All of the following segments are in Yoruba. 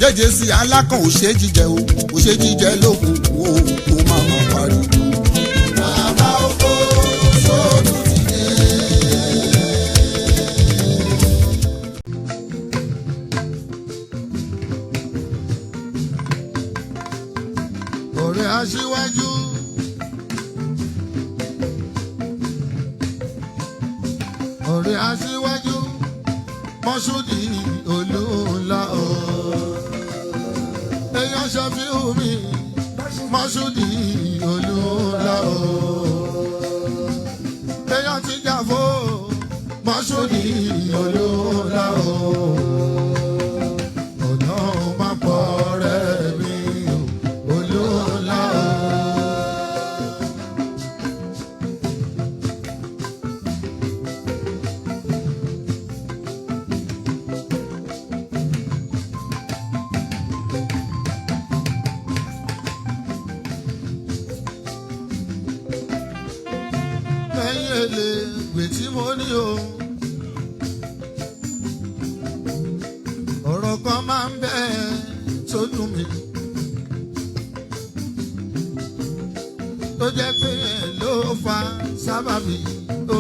jẹ́jẹ́ sí alákàn ò ṣe jíjẹ o ò ṣe jíjẹ lókun o kò má má pariwo. Bàbá oko sóòtú ti dé. Ọ̀rẹ́ aṣíwájú. Ọ̀rẹ́ aṣíwájú. Mọ́ṣúdì Olúńlá o. Èèyàn Ṣàfíù mi. Mọ́ṣúdì Olúńlá o. Èèyàn ti Jàfó. Mọ́ṣúdì Olúńlá o. Ọ̀nà máa pọ̀ rẹ̀ mi o. Olúńlá o. Gbè tí mo ní o ọ̀rọ̀ kan máa ń bẹ tó dùn mí tó jẹ́ pé ló fa sábàbí o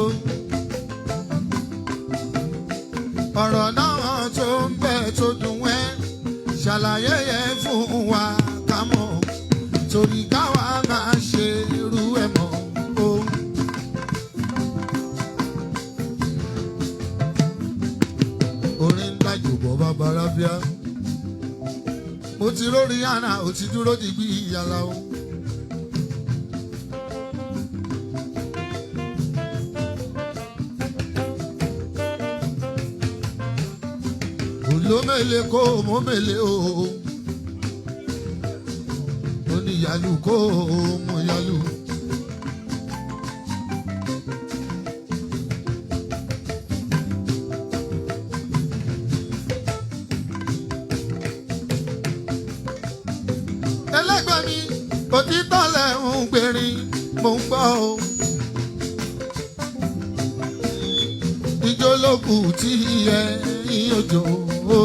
ọ̀rọ̀ náà tó ń bẹ tó dùn ẹ́ ṣàlàyé yẹn fún wa ká mọ̀ torí káwa máa ṣe irú ẹ̀ mọ́ o. Barabia mo ti rórí àná ò ti dúró dìgbì ìyàlá o. Olómèlè kó mọ́mèlè o oníyàlú kó mọ̀yàlú. Ẹlẹ́gbẹ́ mi òtítọ́ lẹ̀ ń gbèrín mò ń gbọ́ o. Ijó lókù tí ẹ yíyànjò o.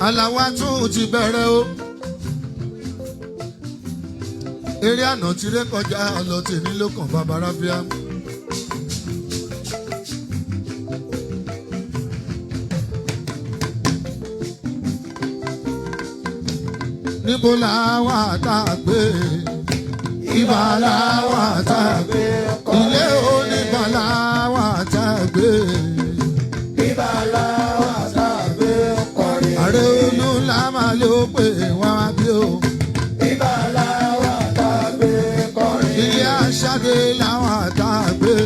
Àlàwà tún ti bẹ̀rẹ̀ o. Eré àná ti ré kọjá lọ tèmi ló kàn bàbá ráfíà. Níbo la wà tá a gbé? Ibà la wà tá a gbé. Ilé oníbà la wà tá a gbé. Ibà la wà tá a gbé. Ààrẹ Olúńlá máa ló pè wá bí o. Ibà la wà tá a gbé kọrin. Ilé Aṣáde la wà tá a gbé.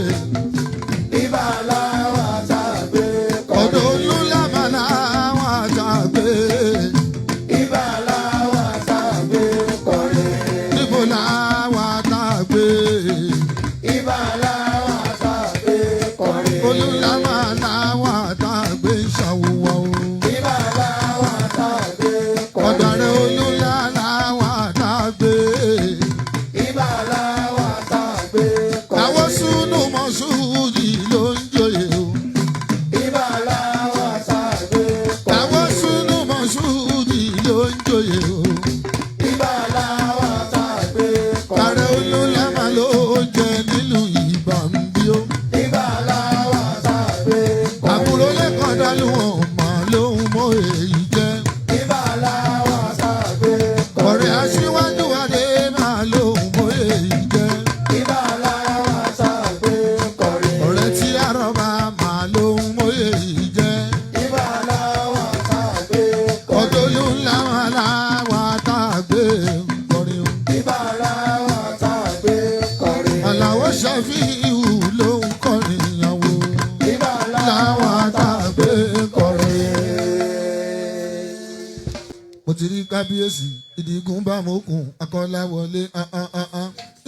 Ibà la wà tá a gbé kọrin. Ọ̀dọ̀ Olúńlá máa la wà tá a gbé. Ibà la wà tá a gbé kọrin. Níbo la wà tá a gbé? Ibà la wà tá a gbé kọrin. Olúńlá máa la wà tá a gbé ṣàwùwà o. Ọ̀dàrẹ̀ Olúńlá la wà tá a gbé. Ibà la wà tá a gbé kọrin. Àwọn Súnú Mọ̀ṣúdì ló ń joyè o. Ibà la wà tá a gbé kọrin. Àwọn Súnú Mọ̀ṣúdì ló ń joyè o. Ibà la wà tá a gbé kọrin. Ààrẹ Olúńlá máa ló jẹ nílùú Ìbàmbí o. Ibà la wà tá a gbé kọrin. Àbúrò lẹ́kọ̀ọ́ dálú wọn máa lóhùn mọ́ èyí jẹ́. Ibà la wà tá a gbé kọrin. Ọ̀rẹ́ aṣíwájú adé máa lóhùn mọ́ èyí jẹ́. Ibà la wà tá a gbé kọrin. Ọ̀rẹ́ tí àrọ́bà máa lóhùn mọ́ èyí jẹ́. Ibà la wà tá a gbé kọrin. Ọ̀dọ̀ Olúńlá máa la kábíyèsí ìdìgún bá mọ́kùn akọ́láwọlé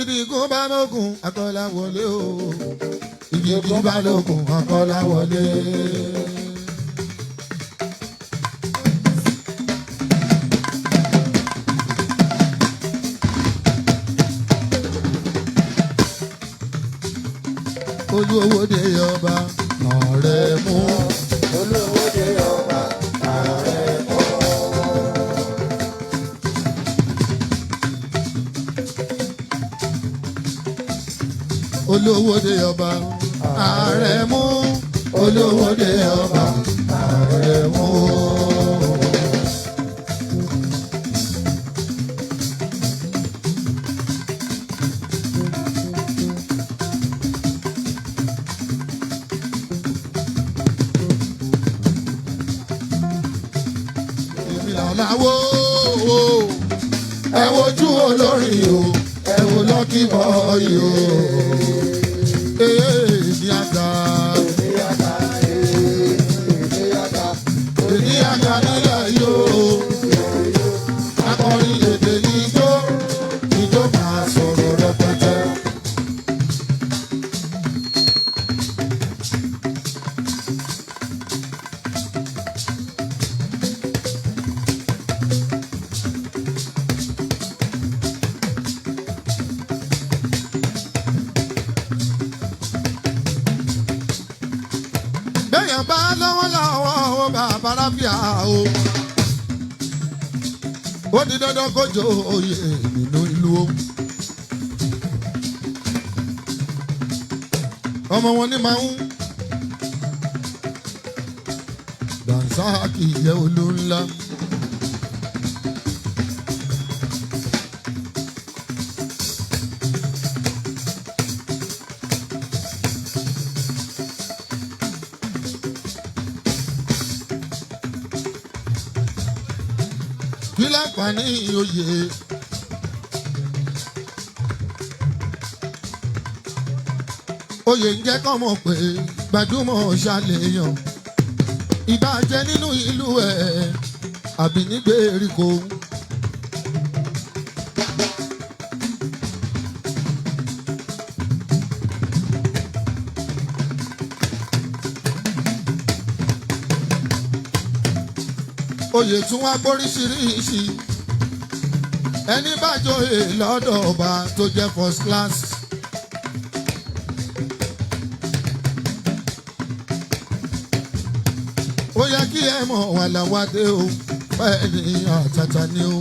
ìdìgún bá mọ́kùn akọ́láwọlé o ìdìgún bá lókun akọ́láwọlé. Olúowódé ọba ọ̀rẹ́ mú. Olúowódé ọba ọ̀rẹ́ mú. Olúowódé ọba ọ̀rẹ́ mú. Olúowódé ọba ọ̀rẹ́ mú. Làwọ̀ ẹ wojú olórin o ẹ wo lọ́kì bọ́ọ̀yì o ní àgbà ní àgbà nílẹ̀ yóò akọrin èdè níjó níjó máa sọ̀rọ̀ rẹpẹtẹ. Bẹ́yàn bá lọ́wọ́lọ́wọ́ ó bàbá rábíà o. Ó di dandan kó jó oyè nínú ìlú o. Ọmọ wọn ní máa ń Dànsáàkì jẹ́ olú ńlá. Kí láǹfààní oyè oyè ń jẹ́ kọ́ mọ̀ pé gbajúmọ̀ ṣàlèyàn ìbàjẹ́ nínú ìlú ẹ̀ àbí nígbèríko. Oyè tún wá gbóríṣiríṣi ẹni bá joyè lọ́dọ̀ ọba tó jẹ́ first class. Ó yẹ kí ẹ mọ̀ wàlàwádé o bẹ́ẹ̀ ni àtàtà ni o.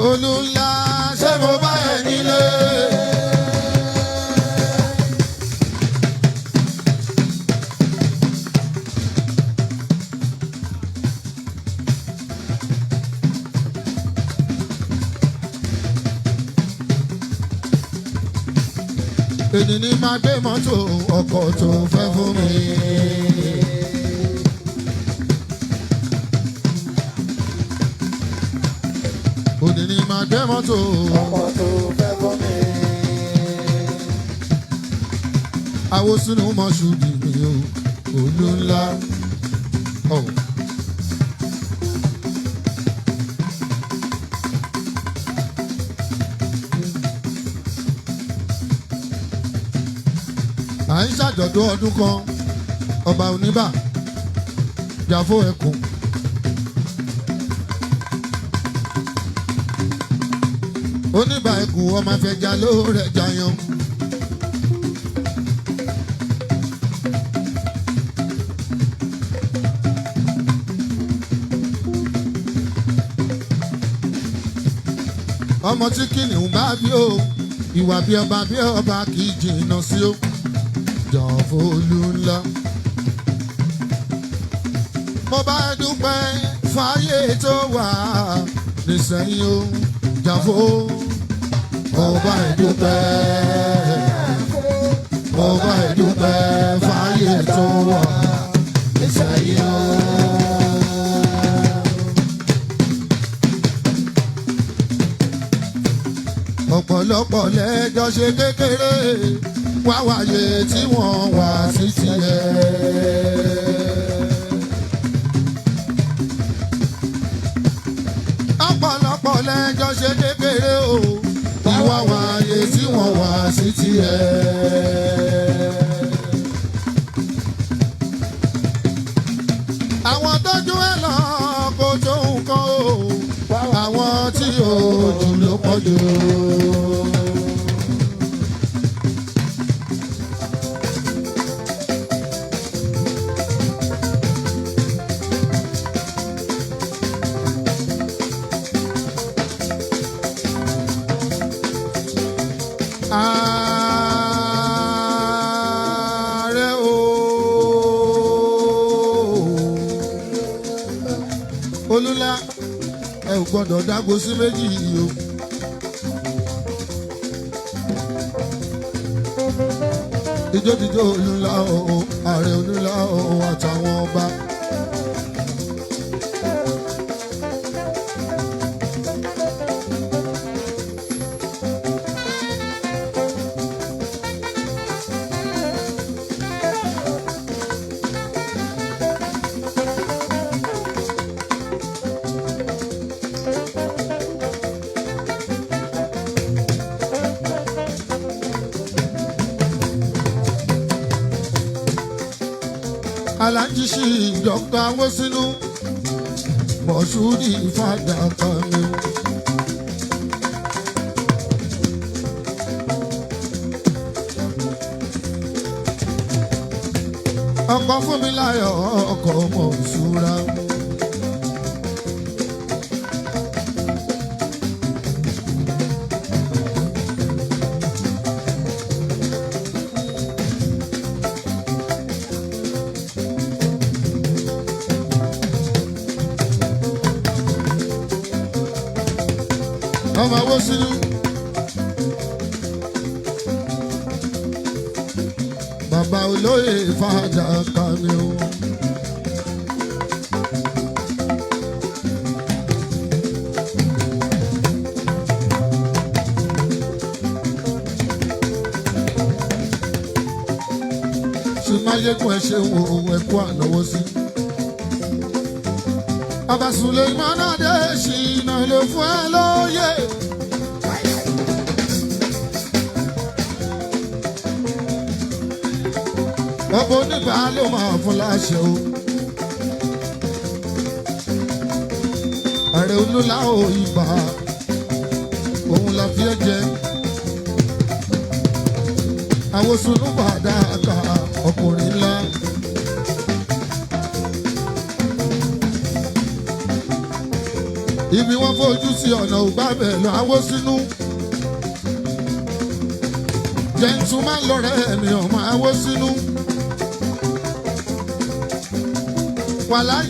Olú ńlá ṣé mo bá ẹ nílé. Èdè ni máa gbé mọ́tò ọkọ̀ tó fẹ́ fún mi. Òní ni máa gbé mọ́tò ọkọ̀ tó fẹ́ fún mi. Àwòsínú mọ́ṣúdì mi o, olú ńlá. À ń ṣàjọ̀dún ọdún kan, ọba Oníbà, Jàfó Ẹkùn. Oníbà Ẹkùn ọmọ afẹja ló rẹ̀ jayan. Ọmọ tí kìnìún bá bí o, ìwà bí ọba kì í jìnnà sí o. Jàfó olú ńlá. Mo bá dúpẹ́ fáyé tó wà nísẹ̀yìn o, Jàfó. Mo bá dúpẹ́, mo bá dúpẹ́ fáyé tó wà nísẹ̀yìn o. Ọ̀pọ̀ ọ̀pọ̀lọpọ̀ lẹ́jọ́ ṣe kékeré wá wáyé tí wọ́n wá sí tiẹ̀. ọ̀pọ̀lọpọ̀ lẹ́jọ́ ṣe kékeré o wá wáyé tí wọ́n wá sí tiẹ̀. àwọn tójú ẹ lọ kó tó nǹkan o àwọn tí ojú ló pọ̀ jù. Ààrẹ o Olúlá ẹ ò gbọ́dọ̀ dágbo sí méjì yìí o. Ijódijó Olúlá o Ààrẹ Olúlá o àtàwọn ọba. Alájí sí Dr. Awosinu Mọ̀ṣúdì Fàdákà mi. Ọkọ Fúnmiláyọ̀ ọkọ Mọ̀ṣúra. Ọmọ Awosinu bàbá olóyè Fàdákà mi o. Ṣùmáyégún ẹ ṣe wo ẹkú ànáwó sí. Ọba Suleiman Adéṣínà ló fún ẹ lóyè. Ọba onígbà ló máa fún láṣẹ o. Ààrẹ Olúlá o ìbà òun la fi ẹ jẹ. Awosinu Fàdákà ọkùnrin ńlá. Ibi wọ́n fojú sí ọ̀nà ògbà bẹ̀ lọ Awosinu. Gentleman lọ́rẹ́ mi ọmọ Awosinu. Wàláì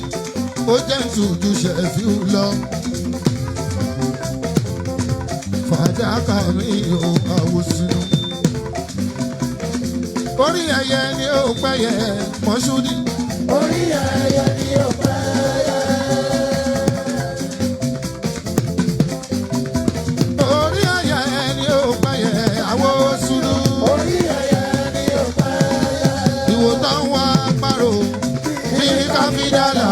ó gentle ju Ṣẹ̀fíù lọ. Fàdákà mi ò Awosinu. Orí ẹyẹ ni ó pẹ́yẹ Mọ̀ṣúdì. Orí ẹyẹ ni ó pẹ́yẹ. Orí ẹyẹ ni ó pẹ́yẹ Awosinu. Orí ẹyẹ ni ó pẹ́yẹ. Ìwò táwọn àparò bí káfíńdàlà.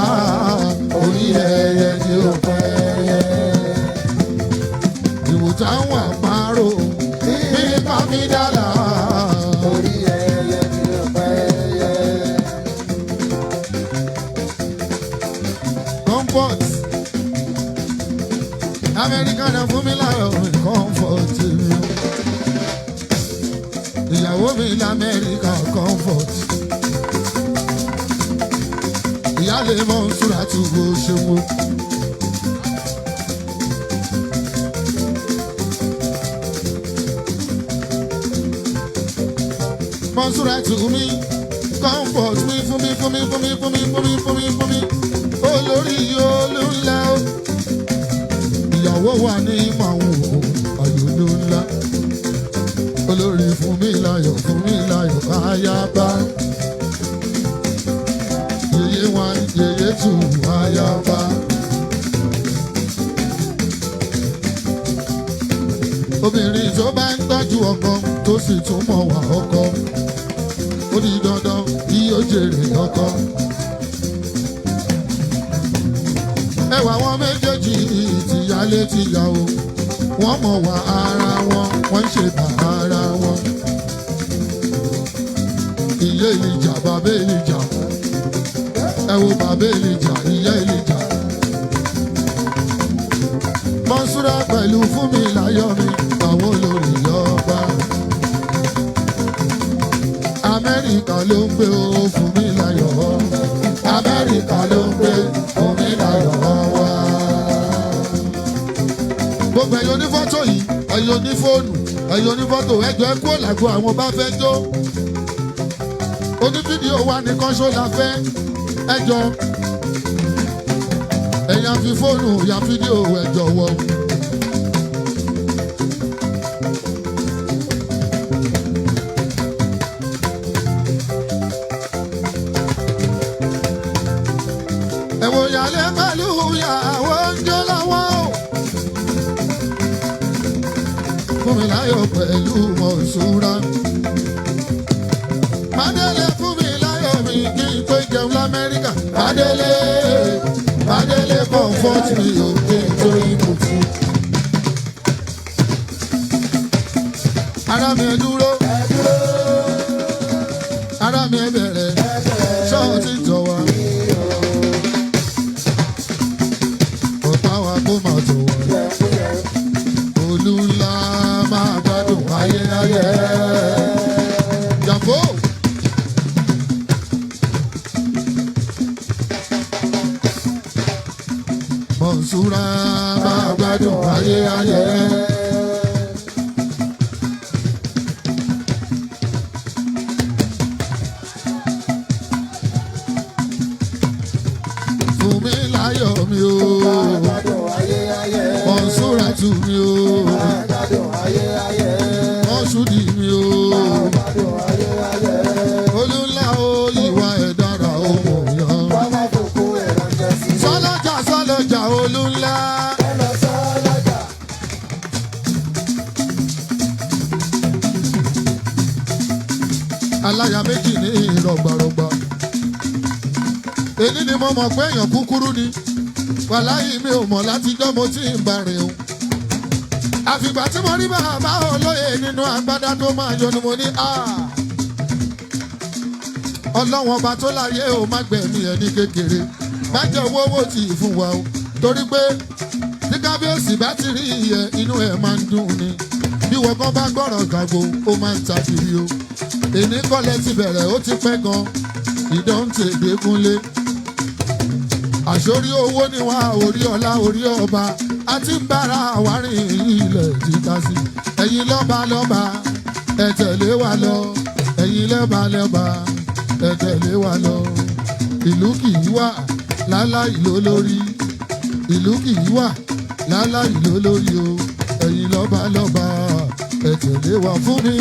Orí ẹyẹ ni ó pẹ́yẹ. Ìwò táwọn àparò bí káfíńdàlà. Orí ẹyẹ ni ó pẹ́yẹ. Comfort American and Fúnmiláyọ̀ comfort mi. Ìyàwó mi l'Amẹ́ríkà comfort. Ìyáálé Mọ́nsúrà tún bó ṣe wo. Mọ́nsúrà tún mi comfort mi fún mi fún mi fún mi fún mi fún mi fún mi fún mi. Olórí Olúlá o. Ìyàwó wà ní ìmọ̀wò ayọ̀lú ńlá. Olórí Fúnmiláyọ̀ ayaba. Yèyé wa yèyé tù ayaba. obìnrin tó bá ń tọ́jú ọkọ tó sì tún mọ̀ wá ọkọ ó di dandan yóò jèrè ọkọ. ẹwà wọn méjèèjì tìyálé tìyàwó wọ́n mọ̀ wá ara wọn wọ́n ń ṣe bá ara wọn. ìyá Èlíjà bàbá Èlíjà ẹ wo bàbá Èlíjà ìyá Èlíjà. Mọ́nsúrà pẹ̀lú Fúnmiláyọ̀mí àwọn olórí ọba. Amẹ́ríkà ló ń gbé o Fúnmiláyọ̀ Amẹ́ríkà ló ń gbé Fúnmiláyọ̀ wá. Gbogbo ẹ̀yin onífọ́tò yìí ẹ̀yin onífóònù ẹ̀yin onífọ́tò ẹjọ́ ẹ kúrò lágbo àwọn bá fẹ́ jó. Onífídíò wa nìkan ṣó la fẹ́ ẹjọ́ ẹ̀yà fi fóònù ya fídíò ẹ jọ̀wọ́. ẹ̀wọ̀n ìyàlẹ́ pẹ̀lú ìyàwó ń jó lọ́wọ́ o. Fúnmiláyọ̀ pẹ̀lú Mọ̀nsúrà. Mádélé Fúnmiláyọ̀ mi kí n tó jẹun l'Amẹ́ríkà. Mádélé comfort mi ò kí n tó ìmùtí. Ara mi ẹ dúró. Ara mi ẹ bẹ̀rẹ̀. Ṣọ́ọ̀ ti jọ wá. Ọ̀tá wa kó máa tó wá. Olú ńlá máa gbádùn ayé. Jàmbó. Mọ̀nsúrà máa gbádùn ayé. Fúnmiláyọ̀ mi o. Mọ̀nsúrà tù mi o. Mọ̀nsúdì mi o. Olúńlá o ìwà ẹ̀ dára o mọ̀ yán. Sọ́lọ́jà Olúńlá. Aláya méjì ní ìrọ̀gbàrọ̀gbà. Èyí ni mo mọ̀ pé èèyàn kúkúrú ni. Wàláyé mi ò mọ̀ látijọ́ mo ti ń bá rìn o. Àfìgbà tí mo rí bàbá olóyè nínú agbádá tó máa yọ ni mo ní Ọlọ́wọ́n ọba tó láyé o má gbẹ̀mí ẹ̀ ní kékeré. Má jẹ́ owó tì í fún wa o. Torí pé tí kábíyèsí bá ti rí iyẹ inú ẹ̀ máa ń dùn ni. Bí wọ́n kàn bá gbọ́rọ̀ gàgbó ó máa ń ta kiri o. Èní kọ́lẹ̀ ti bẹ̀rẹ̀ ó ti pẹ́ gan. Ìdọ́ǹtè Dékúnlé. Àṣórí owó ni wá orí ọlá orí ọba. A ti ń bára àwárín ilẹ̀ títà sí. Ẹ̀yin lọ́ba ẹ tẹ̀lé wa lọ. Ẹ̀yin lọ́ba ẹ tẹ̀lé wa lọ. Ìlú kì í wà láláì lólórí. Ìlú kì í wà láláì lólórí o. Ẹ̀yin lọ́ba ẹ tẹ̀lé wa fún mi.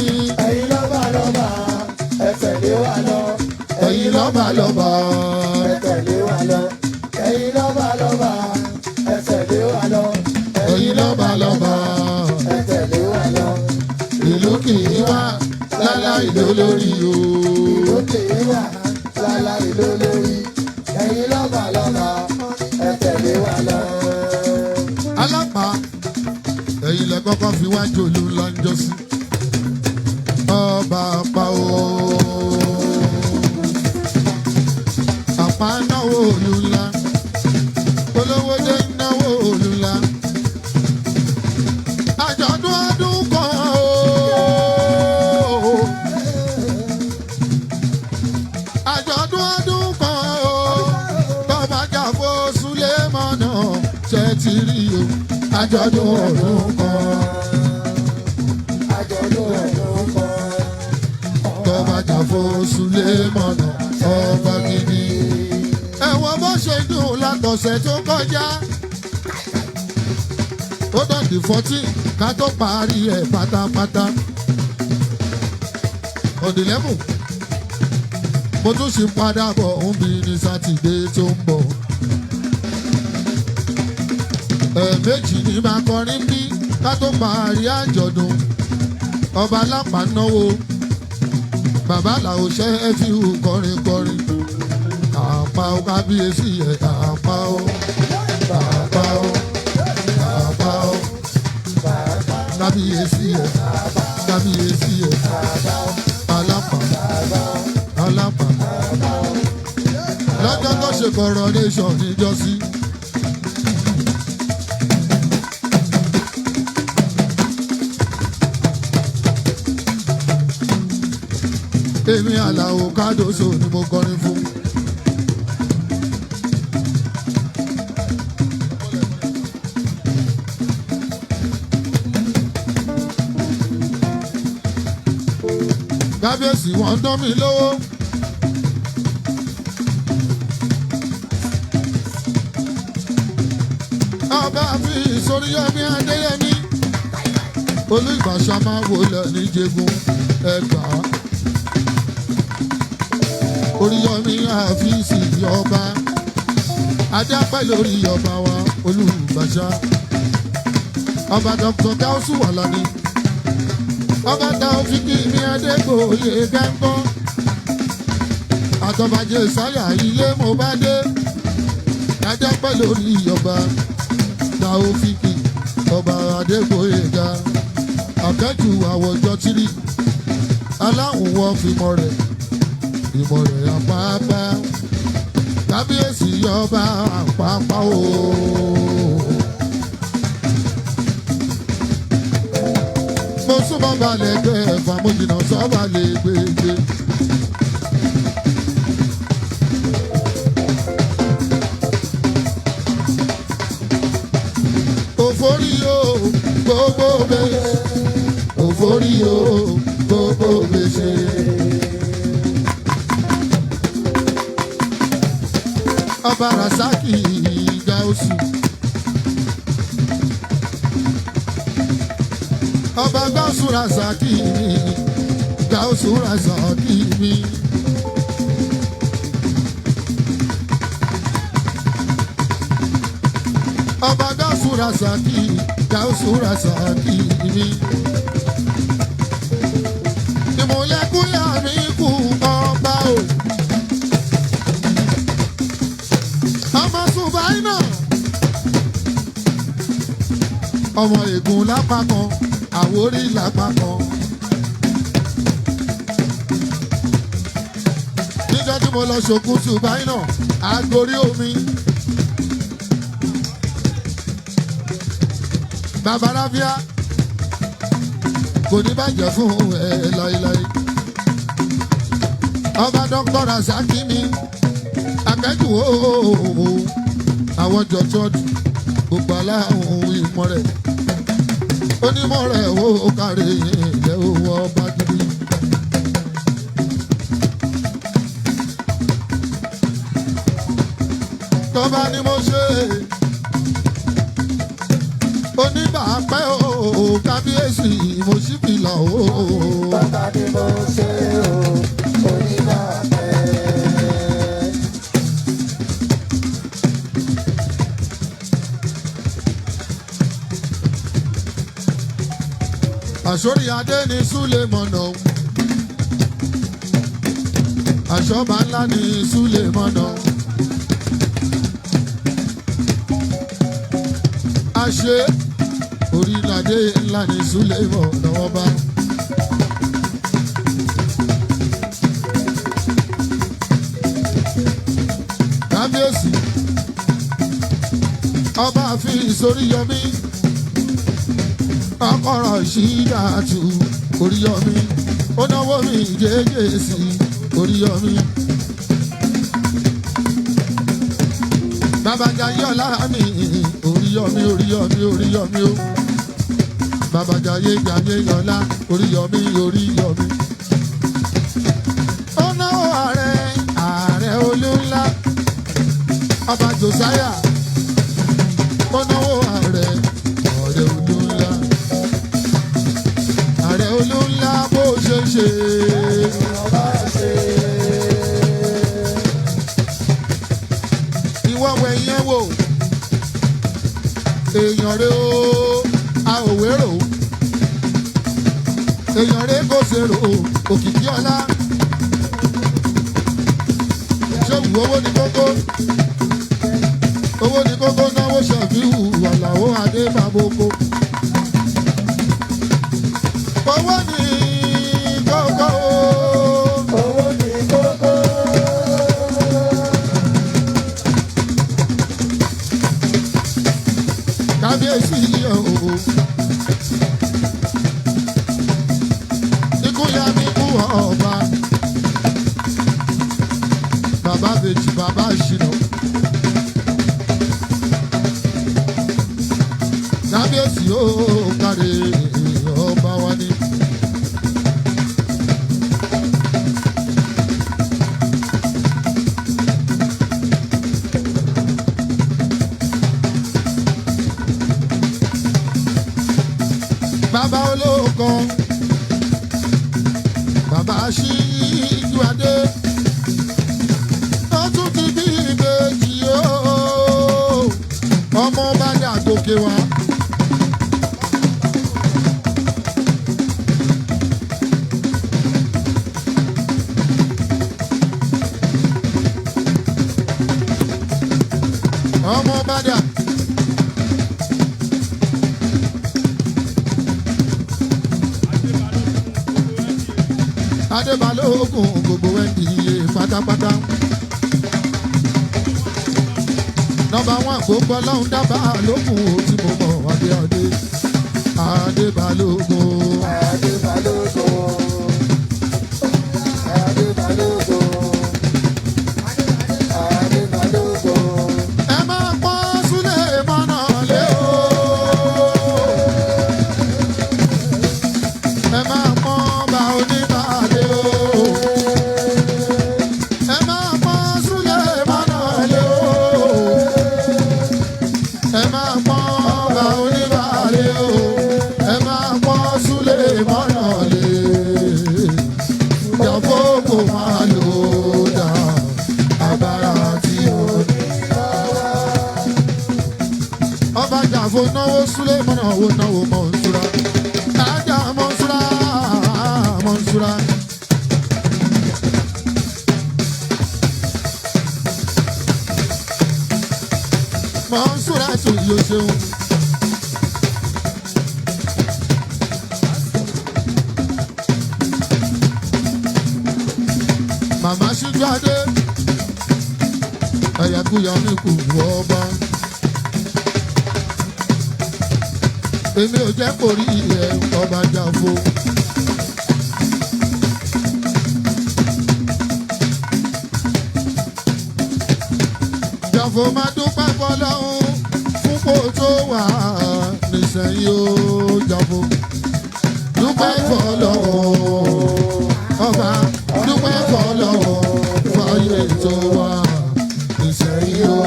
Ẹ̀yin lọ́ba ẹ tẹ̀lé wa lọ. Ẹ̀yin lọ́ba ẹ tẹ̀lé wa lọ. Ẹ̀yin lọ́ba ẹ tẹ̀lé wa lọ. Ẹ̀yin lọ́ba ẹ tẹ̀lé wa lọ. Ìlú kì í wà láláì lólórí o. Ìlú kì í wà láláì lólórí. Ẹ̀yin lọ́ba ẹ tẹ̀lé wa lọ. Alápá ẹ̀yin lẹ kọ́kọ́ fi wá jòlú ńlá ń jọ sí. Ọba àpá o. Àpá náwó òlú ńlá. Olówó dé náwó òlú ńlá. Àjọ̀dún ọdún kan o. Àjọ̀dún ọdún kan o. Tọ́ba Jàfó Súlémọ́nà ṣe ti rí o. Àjọ̀dún ọdún kan. Àjọ̀dún ọdún kan. Tọ́ba Jàfó Súlémọ́nà ọba gidi. Ẹ̀wọ̀n bó ṣe dùn látọ̀sẹ̀ tó kọjá. Ó dọ̀dí 14 ká tó parí ẹ̀ pátápátá. On the 11 mo tún ṣì ń padà bọ̀ ń bí ní Sátidé tó ń bọ̀. Ẹ̀ẹ̀mejì ni màá kọrin bí ká tó parí àjọ̀dún ọba lápá náwó bàbá làwọn ṣe é fi hù kọrin kọrin àpá ó kábíyèsí ẹ̀ àpá ó àpá ó àpá ó kábíyèsí ẹ̀ kábíyèsí ẹ̀ alápá alápá lọ́jọ́ tó ṣe coronation níjọ́sí. Èmi Àlàó Kádòsò ni mo kọrin fún. Kábíyèsí wọ́n dán mi lówó. Ọba fi Ìsoríyọmí Adéyẹmí. Olú Ìbàṣà máa wọlé níjẹ̀gùn Ẹ̀gbá. Oríyọmí àfíìsì ọba adéapẹ́ lórí ọba wa Olúbàṣá ọba Dr. Gáúsù Àlàní ọba Taofíkì ní Adégbòye Gẹ́ńgọ́ àtọ́bàjẹ́ sáyà ilé mo bá dé adéapẹ́ lórí ọba Taofíkì ọba Adégbòye ga àkẹ́jù àwọ̀jọ́ tìrì aláwọ̀ fìmọ̀ rẹ̀ ìmọ̀ rẹ̀ àpáapá kábíyèsí ọba àpáapá o. mo súnmọ́ balẹ̀ gbé ẹ̀fà mo jìnnà sọ́ba lè gbégbé. òfòrí o gbogbo bẹ́ẹ̀ òfòrí o gbogbo bẹ́ẹ̀ ṣe. Ọba Rasaki Gáúsù ọba Gáúsù Rasaki mi Gáúsù Rasaki mi. Ọba Gáúsù Rasaki Gáúsù Rasaki mi. Ìmùlẹ̀kúyà mi kú ọba o. Ọmọ Ègùn lápá kan Àwórì lápá kan. Níjọ́ tí mo lọ ṣòkú Ṣùbáì náà àgórí omi. Bàbá Ráfíà kò ní bàjẹ́ fún ẹ láéláé. Ọba Dr. Rasaki mi akẹ́jù ooo àwọn jọ chọ́ọ̀dù gbogbo aláhùn ìmọ̀ rẹ̀ onímọ̀ rẹ̀ ó kárí ilẹ̀ owó ọba gidi. Tọ́ba ni mo ṣe oníbàápẹ́ o kábíyèsí mo sì fi lọ o. Tọ́ba ni mo ṣe oníbàápẹ́. Àṣórí adé ní Súlèmọ̀nà àṣọba ńlá ní Súlèmọ̀nà àṣẹ orílẹ̀-èdè ńlá ní Súlèmọ̀nà ọba. Kábíyèsí ọba fi Ìsoríyọmí ọkọ̀rọ̀ Ṣídàtù Oríyọmí ó náwó mi jẹ́jẹ́ sí Oríyọmí. Babájayé ọlá mi Oríyọmí Oríyọmí Oríyọmí o. Babájayé jayé ọlá Oríyọmí Oríyọmí. Ó náwó ààrẹ olúńlá ọba Josiah ó náwó ààrẹ olúńlá. Ààrẹ olúńlá bó ṣe ṣe. Ìwọ wẹ̀yẹ́ wò èèyàn rẹ o a ò wérò èèyàn rẹ̀ kò ṣèrò òkìkí ọlá ṣé wù owó ní kókó náwó ṣẹ̀fíù Àlàó Adébábókó owó ní kókó. Owó ní kókó. Kábíyèsí o ikú ya mi kú ọba bàbá bèjì bàbá ìṣìnà kábíyèsí o kárí ọba wa ni. Bàbá olóòkan bàbá Ṣíjú Adé ó tún ti bí ìbejì o ọmọ bá dà gòkè wá. Ọmọ bá dà. Adébálógún gbogbo ẹ̀dìyẹ pátápátá. Nọ́mbà wọn gbogbo ọlọ́run dábàá lókun tí mo mọ̀ Adéọdé. Adébálógún. Adébálógún. Adébálógún. Adébálógún. Ẹ máa pọ́ Súlèmọ́nà lé o. Ẹ máa pọ́ bá oníbàdé o. Ẹ máa pọ́ Súlèmọ́nà lé o. Ẹ máa pọ́ bá oníbàdé o. Ẹ máa pọ́ Súlèmọ́nà lé. Ìyàwó kò máa lò dá agbára tí ó ní. Ọba Jàfó náwó Súlèmọ́nà owó náwó Mọ̀nsúrà. Ajá Mọ̀nsúrà Mọ̀nsúrà. Mọ̀nsúrà tún yóò ṣeun. Màmá Ṣíjú Adé ẹ̀yàkúyà mi kù wọ́ ọba. Èmi ò jẹ́ kó rí ẹ̀ Ọba Jàfó. Jàfó máa dúpẹ́ fọlọ́hún fún kó tó wà nísẹ̀yìn ó Jàfó. Dúpẹ́ fọlọ́hún ọba dúpẹ́ fọlọ́hún fàyè tó wà nísẹ̀yìn ó.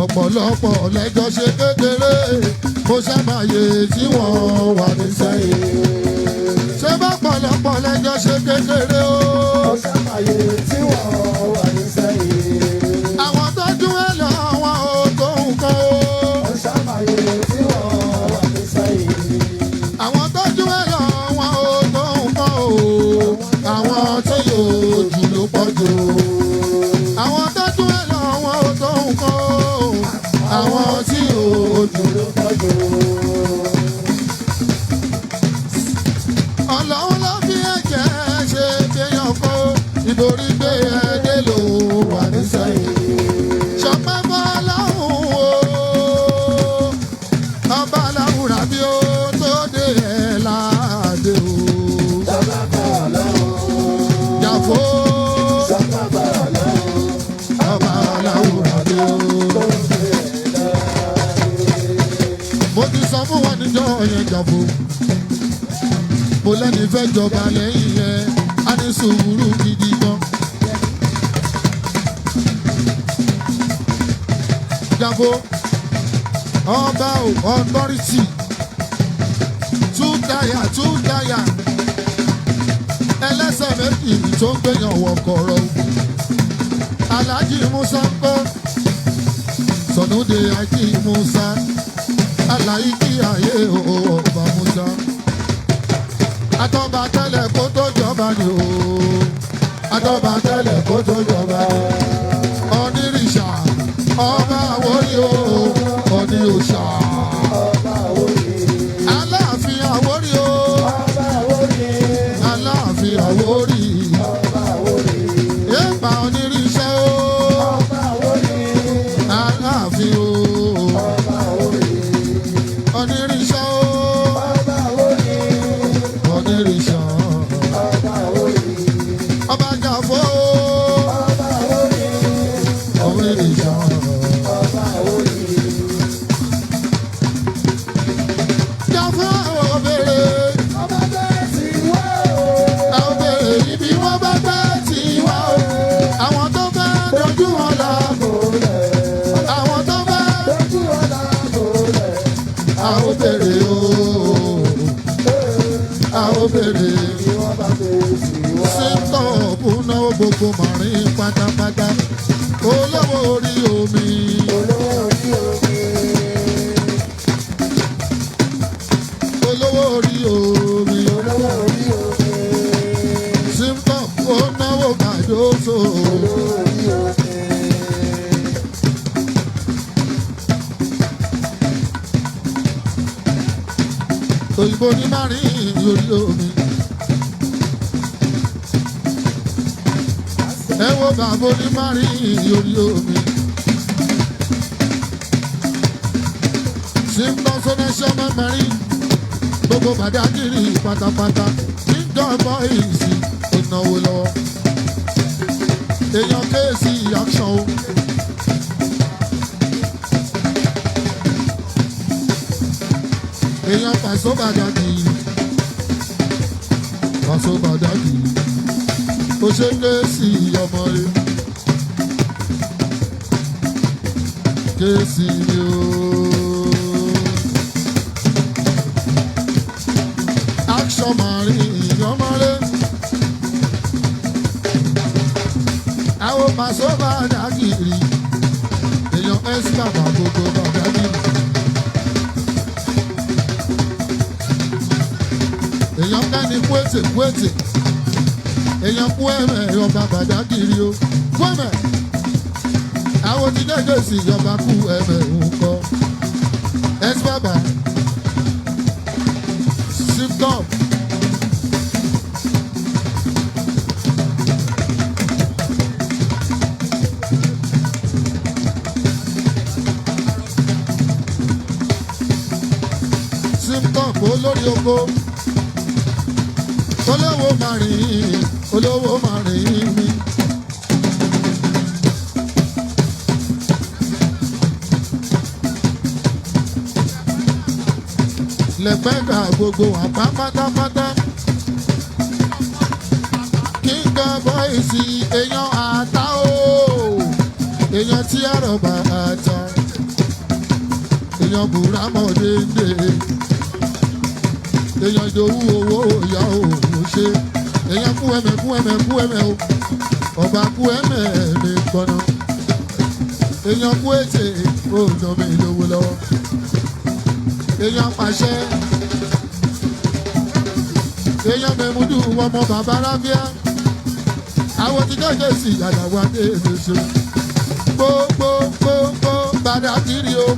Ọ̀pọ̀lọpọ̀ lẹ́jọ́ ṣe kékeré mo ṣàmàyè tí wọ́n wà nísẹ̀yìn. Ṣé bá pọ̀lọpọ̀ lẹ́jọ́ ṣe kékeré o? Mo ṣàmàyè tí wọ́n wà nísẹ̀yìn. Àwọn tó dún ẹ lọ wọn ò tó nǹkan o. Mo ṣàmàyè tí wọ́n wà nísẹ̀yìn. Àwọn tó dún ẹ lọ wọn ò tó nǹkan o. Àwọn tí yóò jù ló pọ̀ jù. Àwọn tó dún ẹ lọ wọn ò tó nǹkan o. Àwọn tí yóò jù ló pọ̀ jù. Ọlọ́run ló fi ẹ̀jẹ̀ ṣe kéèyàn kó ìborí gbé ẹdẹ ló wà nísẹ̀yìn. Ṣọpẹ́ fọlọ́hún o, ọba aláwùrà bí ó tó dé ẹ̀ láàdé o. Ṣọpẹ́ fọlọ́hún. Jàfó Ṣọpẹ́ fọlọ́hún. ọba aláwùrà bí ó. Mo ti sọ fún wọn níjọ́ yẹn Jàfó. Mo lẹ́ni fẹ́ jọba lẹ́yìn yẹn, á ní sùúrù gidi gan. Jàfó ọba ò authority tún dáyà ẹlẹ́sẹ̀ méjì tó ń gbéyàn wọ kọ̀rọ̀. Alhaji Musa ń kọ́ Sọ̀nùdé Ají Musa Àlàyé kí ayé ọba Musa. Àtọ́ba tẹ́lẹ̀ kó tó jọba ni o. Àtọ́ba tẹ́lẹ̀ kó tó jọba. Onírìṣà ọba Àwórì o. Ọní òòṣà. Aláàfin Àwórì o. Aláàfin Àwórì. Èèpà onírìṣà o. Aláàfin o. Onírìṣà o. Onírìṣà. Ọba Jàfó o. Onírìṣà. Jàfó àwọn bèrè. Àwọn bèrè ibi wọ́n bá gbé tí wá o. Àwọn tó bá dojú wọn là. Àwọn tó bá dojú wọn là. Àwọn bèrè o. Àwọn bèrè. Síntọ̀pù náwó gbogbo mọ̀rin pátápátá. Olówó orí omi. Olówó orí omi. Síntọ̀pù náwó Kàdóso. Òyìnbó ní márìn orí omi. Ẹ wo bàbá ní márìn orí omi. Símbọ̀ sọ́nẹ́sọ́ mẹ́mẹ́rin gbogbo Bàdágìrì pátápátá níjọba ìsì ìnáwó lọ́wọ́. Èèyàn kéèsì action o. Èèyàn Pàṣọ Bàdágìrì. Pàṣọ Bàdágìrì. Ó ṣe kéèsì ọmọ rẹ̀. Kéèsì ni o. Action Marine ọmọ rẹ̀. Àwọn Pàṣọ Bàdágìrì. Èèyàn ẹ́sìkà bá gbogbo Bàdágìrì. Èèyàn kẹ́ni Kwete. Èèyàn kú ẹ̀mẹ̀ ọba Bàdágìrì o. Kú ẹ̀mẹ̀. Àwọn ti dẹ́jọ́ sí ìjọba kú ẹ̀mẹ̀ ńkọ́. Ẹ̀sì bàbá. Síntọ̀p. Síntọ̀p olórí oko. Olówó márìn. Olówó márìn mi. Lẹ́gbẹ́gà gbogbo àpá pátápátá. Kíngà bọ́ìsì èèyàn àtà o. Èèyàn tí àrọ̀bà àtà. Èèyàn bùrámọ̀ dédé. Èèyàn ìdòwú owó ìyá òun ṣe. Èèyàn kú ẹ̀mẹ̀ o. Ọba kú ẹ̀mẹ̀ mi gbọ́nà. Èèyàn kú ètè ó nà mí lówó lọ́wọ́. Èèyàn Pàṣẹ. Èèyàn Mẹ́múdù ọmọ bàbá Rábíà. Àwọn ti dẹ́gẹ̀ sí àyàwó Adéèmẹ̀ṣẹ̀. Gbogbo Bàdágìrì o.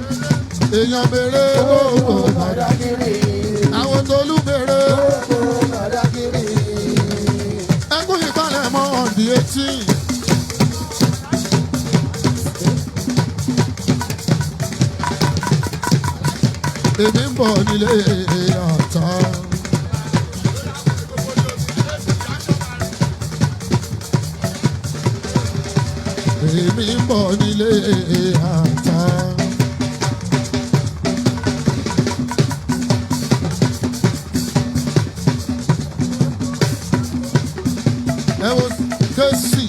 Èèyàn Mèrè gbogbo Bàdágìrì. Àwọn Tolú Mèrè. Ẹkún ìpalẹ̀ mọ́ on the 18. Èmi ń bọ̀ nílé àtà. Èmi ń bọ̀ nílé àtà. Ẹ wo Kéèsì.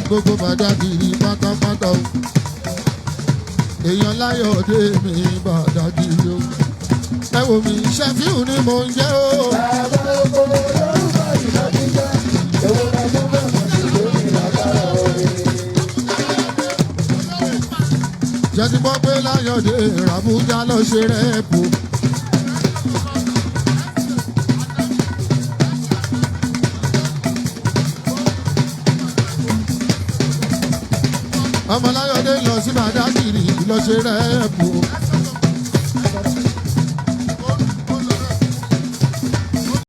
Gbogbo Bàdágìrì pátápátá o. Èèyàn Láyọ̀dé mi Bàdágìrì o. Ẹ wo mi Ṣẹ́fíù ni mò ń jẹ́ o. Bàbá oko lórúkọ ìlọ́dí jẹ́. Èwo la tó bẹ̀ mọ̀ sí lórí bàbá rẹ̀. Jẹ́ ti gbọ́ pé Láyọ̀dé Àbújá lọ ṣe rẹ́ẹ̀pù. Ọmọ Láyọ̀dé lọ sí Bàdágìrì lọ ṣe rẹ́ẹ̀pù.